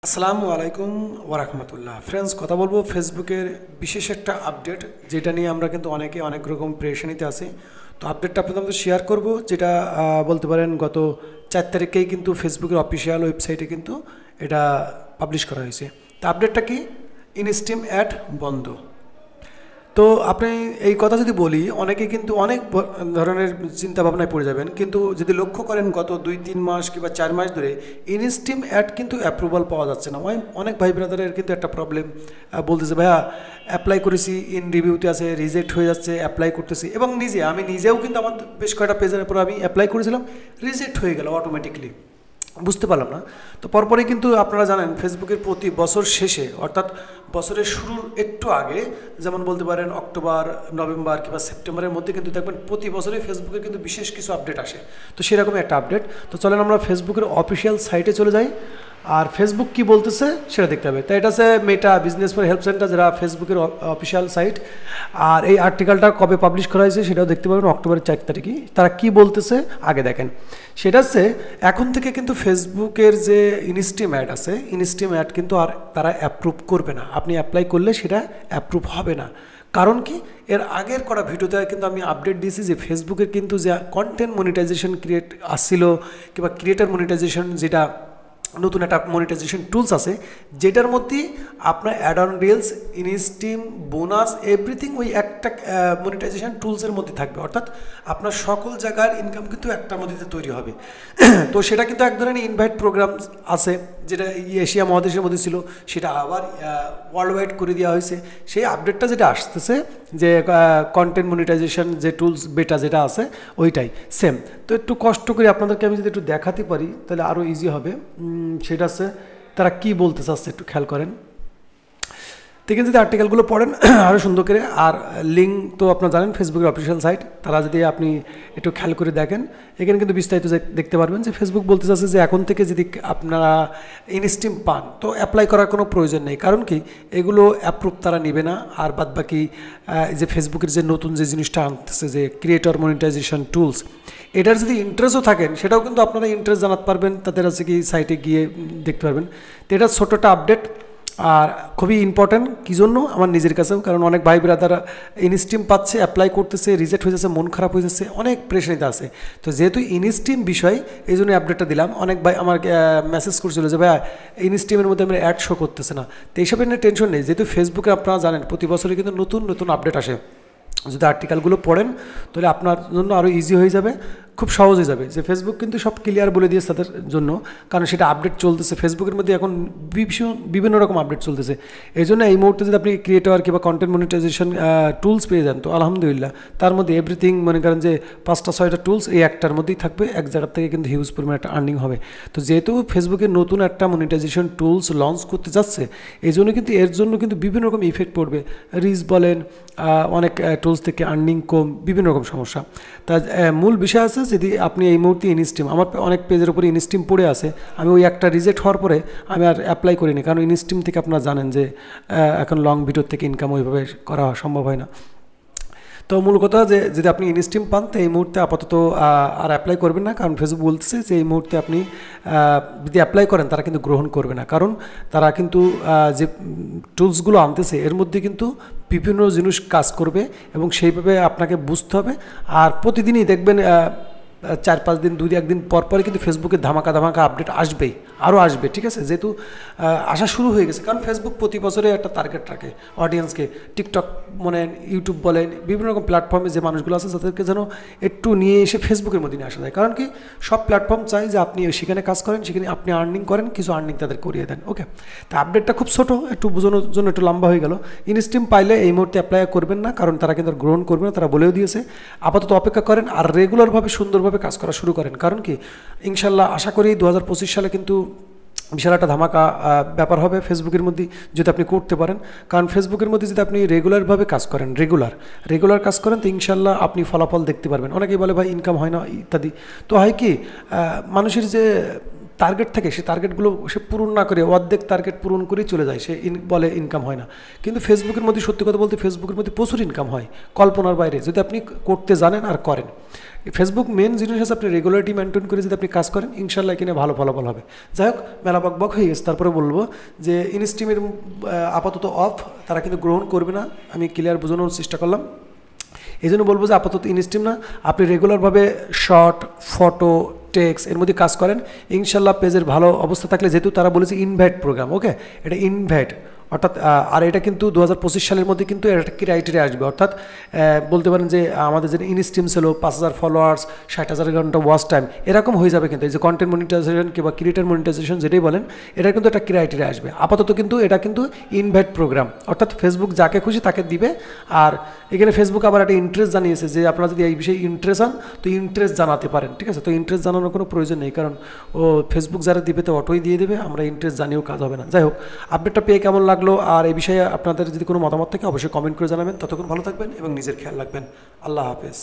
আসসালামু আলাইকুম ওয়ারাহমাতুল্লাহ। ফ্রেন্ডস, কথা বলবো ফেসবুকের বিশেষ একটা আপডেট, যেটা নিয়ে আমরা কিন্তু অনেকে অনেক রকম প্রেশানিতে আছি। তো আপডেটটা আপনাদের মধ্যে শেয়ার করব, যেটা বলতে পারেন গত 4 তারিখেই কিন্তু ফেসবুকের অফিসিয়াল ওয়েবসাইটে কিন্তু এটা পাবলিশ করা হয়েছে। তো আপডেটটা কি? ইনস্ট্রিম অ্যাড বন্ধ। তো আপনি এই কথা যদি বলি, অনেকে কিন্তু অনেক ধরনের চিন্তা ভাবনায় পড়ে যাবেন, কিন্তু যদি লক্ষ্য করেন গত 2-3 মাস কিংবা 4 মাস ধরে ইনস্ট্রিম অ্যাড কিন্তু অ্যাপ্রুভাল পাওয়া যাচ্ছে না। অনেক ভাই ব্রাদারের কিন্তু একটা প্রবলেম, বলতেছে ভাইয়া অ্যাপ্লাই করেছি, ইন রিভিউতে আছে, রিজেক্ট হয়ে যাচ্ছে, অ্যাপ্লাই করতেছি, এবং আমি নিজেও কিন্তু আমার বেশ কয়েকটা পেজের উপর আমি অ্যাপ্লাই করেছিলাম, রিজেক্ট হয়ে গেল অটোমেটিকলি, বুঝতে পারলাম না। তো পরপরই কিন্তু আপনারা জানেন ফেসবুকের প্রতি বছর শেষে, অর্থাৎ বছরের শুরুর একটু আগে, যেমন বলতে পারেন অক্টোবর, নভেম্বর কিংবা সেপ্টেম্বরের মধ্যে কিন্তু দেখবেন প্রতি বছরই ফেসবুকে কিন্তু বিশেষ কিছু আপডেট আসে। তো সেরকম একটা আপডেট। তো চলেন আমরা ফেসবুকের অফিসিয়াল সাইটে চলে যাই, আর ফেসবুক কি বলতেছে সেটা দেখতে হবে। তাই এটা আছে মেটা বিজনেস ফর হেল্প সেন্টার, যারা ফেসবুকের অফিসিয়াল সাইট। আর এই আর্টিকেলটা কবে পাবলিশ করা হয়েছে সেটাও দেখতে পাবেন, অক্টোবরের 4 তারিখে। তারা কি বলতেছে আগে দেখেন। সেটা হচ্ছে এখন থেকে কিন্তু ফেসবুকের যে ইনস্ট্রিম অ্যাড আছে, ইনস্ট্রিম অ্যাড কিন্তু আর তারা অ্যাপ্রুভ করবে না। আপনি অ্যাপ্লাই করলে সেটা অ্যাপ্রুভ হবে না। কারণ কি? এর আগের করা ভিডিওতে কিন্তু আমি আপডেট দিয়েছি যে ফেসবুকের কিন্তু যে কন্টেন্ট মনিটাইজেশন ক্রিয়েট আসছিল, কিংবা ক্রিয়েটার মনিটাইজেশন, যেটা নতুন একটা মনিটাইজেশন টুলস আছে, যেটার মধ্যে আপনার add on reels, instream, bonus, everything ওই একটা মনিটাইজেশন টুলসের মধ্যে থাকবে। অর্থাৎ আপনার সকল জায়গার ইনকাম কিন্তু একটার মধ্যে তৈরি হবে। তো সেটা কিন্তু এক ধরনের ইনভাইট প্রোগ্রাম আছে, যেটা এশিয়া মহাদেশের মধ্যে ছিল, সেটা আবার ওয়ার্ল্ড ওয়াইড করে দেওয়া হয়েছে। সেই আপডেটটা যেটা আসতেছে, যে কন্টেন্ট মনিটাইজেশন যে টুলস বেটা যেটা আছে ওইটাই সেম। তো একটু কষ্ট করে আপনাদেরকে আমি যদি একটু দেখাতে পারি তাহলে আরও ইজি হবে। সেটা আছে তারা কি বলতে চাচ্ছে, একটু খেয়াল করেন। দেখেন যদি আর্টিকেলগুলো পড়েন আরও সুন্দর করে। আর লিঙ্ক তো আপনারা জানেন ফেসবুকের অফিসিয়াল সাইট, তারা যদি আপনি একটু খেয়াল করে দেখেন, এখানে কিন্তু বিস্তারিত দেখতে পারবেন যে ফেসবুক বলতে চাচ্ছে যে এখন থেকে যদি আপনারা ইনস্ট্রিম পান তো অ্যাপ্লাই করার কোনো প্রয়োজন নেই। কারণ কি? এগুলো অ্যাপ্রুভ তারা নেবে না। আর বাদবাকি যে ফেসবুকের যে নতুন যে জিনিসটা আনতেছে, যে ক্রিয়েটর মনিটাইজেশন টুলস, এটার যদি ইন্টারেস্টও থাকেন সেটাও কিন্তু আপনারা ইন্টারেস্ট জানাতে পারবেন, তাদের আছে কি সাইটে গিয়ে দেখতে পারবেন। তো এটা ছোট্ট একটা আপডেট, আর খুবই ইম্পর্ট্যান্ট। কী জন্য? আমার নিজের কাছেও, কারণ অনেক ভাই ব্রাদাররা ইনস্ট্রিম পাচ্ছে, অ্যাপ্লাই করতেছে, রিজেক্ট হয়ে যাচ্ছে, মন খারাপ হয়ে যাচ্ছে, অনেক প্রেশারিতে আছে। তো যেহেতু ইনস্ট্রিম বিষয়, এই জন্য আপডেটটা দিলাম। অনেক ভাই আমার মেসেজ করছিল যে ভাইয়া ইনস্ট্রিমের মধ্যে আমরা অ্যাড শো করতেছে না। তো এইসবের নিয়ে টেনশন নেই, যেহেতু ফেসবুকে আপনারা জানেন প্রতি বছরই কিন্তু নতুন নতুন আপডেট আসে। যদি আর্টিকেলগুলো পড়েন তাহলে আপনার জন্য আরও ইজি হয়ে যাবে, খুব সহজ হয়ে যাবে। যে ফেসবুক কিন্তু সব ক্লিয়ার বলে দিয়েছে তাদের জন্য, কারণ সেটা আপডেট চলতেছে ফেসবুকের মধ্যে, এখন বিভিন্ন রকম আপডেট চলতেছে। এই জন্য এই মুহূর্তে যদি আপনি ক্রিয়েটর কিংবা কন্টেন্ট মনিটাইজেশন টুলস পেয়ে যান তো আলহামদুলিল্লাহ, তার মধ্যে এভরিথিং মনে করেন যে 5টা-6টা টুলস এই একটার মধ্যেই থাকবে, এক জায়গার থেকে কিন্তু হিউজ পরিমাণ একটা আর্নিং হবে। তো যেহেতু ফেসবুকের নতুন একটা মনিটাইজেশন টুলস লঞ্চ করতে যাচ্ছে, এই জন্য কিন্তু এর জন্য কিন্তু বিভিন্ন রকম ইফেক্ট পড়বে। রিচ বলেন, অনেক টুলস থেকে আর্নিং কম, বিভিন্ন রকম সমস্যা। তা মূল বিষয় আছে, যদি আপনি এই মুহূর্তে ইনস্ট্রিম, আমার অনেক পেজের উপরে ইনস্ট্রিম পড়ে আছে, আমি ওই একটা রিজেক্ট হওয়ার পরে আমি আর অ্যাপ্লাই করিনি, কারণ ইনস্ট্রিম থেকে আপনারা জানেন যে এখন লং ভিডিওর থেকে ইনকাম ওইভাবে করা সম্ভব হয় না। তো মূল কথা যে যদি আপনি ইনস্ট্রিম পান তো এই মুহূর্তে আপাতত আর অ্যাপ্লাই করবেন না, কারণ ফেসবুক বলতেছে যে এই মুহূর্তে আপনি যদি অ্যাপ্লাই করেন তারা কিন্তু গ্রহণ করবে না। কারণ তারা কিন্তু যে টুলসগুলো আনতেছে এর মধ্যে কিন্তু বিভিন্ন জিনিস কাজ করবে, এবং সেইভাবে আপনাকে বুঝতে হবে। আর প্রতিদিনই দেখবেন 4-5 দিন, 2-1 দিন পর পরে কিন্তু ফেসবুকে ধামাকা আপডেট আসবেই, আরও আসবে। ঠিক আছে, যেহেতু আসা শুরু হয়ে গেছে, কারণ ফেসবুক প্রতি বছরে একটা টার্গেট রাখে অডিয়েন্সকে। টিকটক বলেন, ইউটিউব বলেন, বিভিন্ন রকম প্ল্যাটফর্মে যে মানুষগুলো আছে তাদেরকে যেন একটু নিয়ে এসে ফেসবুকের মধ্যে নিয়ে আসা যায়। কারণ কি? সব প্ল্যাটফর্ম চাই যে আপনি সেখানে কাজ করেন, সেখানে আপনি আর্নিং করেন, কিছু আর্নিং তাদের করিয়ে দেন। ওকে, তো আপডেটটা খুব ছোটো, একটু বোঝানোর জন্য একটু লম্বা হয়ে গেল। ইনস্ট্রিম পাইলে এই মুহূর্তে অ্যাপ্লাই করবেন না, কারণ তারা কিন্তু গ্রহণ করবে না, তারা বলেও দিয়েছে। আপাতত অপেক্ষা করেন আর রেগুলারভাবে সুন্দরভাবে কাজ করা শুরু করেন। কারণ কি? ইনশাল্লাহ আশা করি 2025 সালে কিন্তু বিশাল একটা ধামাকা ব্যাপার হবে ফেসবুকের মধ্যে, যদি আপনি করতে পারেন। কারণ ফেসবুকের মধ্যে যদি আপনি রেগুলারভাবে কাজ করেন, রেগুলার কাজ করেন, তো ইনশাল্লাহ আপনি ফলাফল দেখতে পারবেন। অনেকেই বলে ভাই ইনকাম হয় না ইত্যাদি। তো হয় কি, মানুষের যে টার্গেট থাকে সেই টার্গেটগুলো সে পূরণ না করে অর্ধেক টার্গেট পূরণ করেই চলে যায়, সে বলে ইনকাম হয় না। কিন্তু ফেসবুকের মধ্যে সত্যি কথা বলতে ফেসবুকের মধ্যে প্রচুর ইনকাম হয় কল্পনার বাইরে, যদি আপনি করতে জানেন আর করেন। ফেসবুক মেন জিনিস হচ্ছে আপনি রেগুলারিটি মেনটেন করে যদি আপনি কাজ করেন, ইনশাল্লাহ এখানে ভালো ফলাফল হবে। যাই হোক, মেলা বকবক হয়ে গেছে, তারপরে বলবো যে ইনস্ট্রিমের আপাতত অফ, তারা কিন্তু গ্রহণ করবে না, আমি ক্লিয়ার বোঝানোর চেষ্টা করলাম। এই জন্য বলবো যে আপাতত ইনস্ট্রিম না, আপনি রেগুলারভাবে শর্ট, ফটো, টেক্সট এর মধ্যে কাজ করেন, ইনশাল্লাহ পেজের ভালো অবস্থা থাকলে, যেহেতু তারা বলেছে ইনভাইট প্রোগ্রাম, ওকে, এটা ইনভাইট অর্থাৎ, আর এটা কিন্তু 2025 সালের মধ্যে কিন্তু একটা ক্রাইটেরিয়া আসবে, অর্থাৎ বলতে পারেন যে আমাদের যে ইনস্ট্রিম ছিল 5,000 ফলোয়ার্স, 60,000 ঘন্টা ওয়াচ টাইম, এরকম হয়ে যাবে কিন্তু এই যে কন্টেন্ট মনিটাইজেশন কিংবা ক্রিয়েটার মনিটাইজেশন যেটাই বলেন, এটা কিন্তু একটা ক্রাইটেরিয়া আসবে। আপাতত কিন্তু এটা কিন্তু ইনভাইট প্রোগ্রাম, অর্থাৎ ফেসবুক যাকে খুশি তাকে দিবে। আর এখানে ফেসবুক আবার একটা ইন্টারেস্ট জানিয়েছে যে আপনারা যদি এই বিষয়ে ইন্টারেস্ট হন তো ইন্টারেস্ট জানাতে পারেন, ঠিক আছে। তো ইন্টারেস্ট জানানোর কোনো প্রয়োজন নেই, কারণ ও ফেসবুক যারা দিবে তো অটোই দিয়ে দেবে, আমরা ইন্টারেস্ট জানিয়েও কাজ হবে না। যাই হোক, আপডেটটা পেয়ে কেমন লাগলো, আর এই বিষয়ে আপনাদের যদি কোনো মতামত থাকে অবশ্যই কমেন্ট করে জানাবেন। ততক্ষণ ভালো থাকবেন এবং নিজের খেয়াল রাখবেন। আল্লাহ হাফেজ।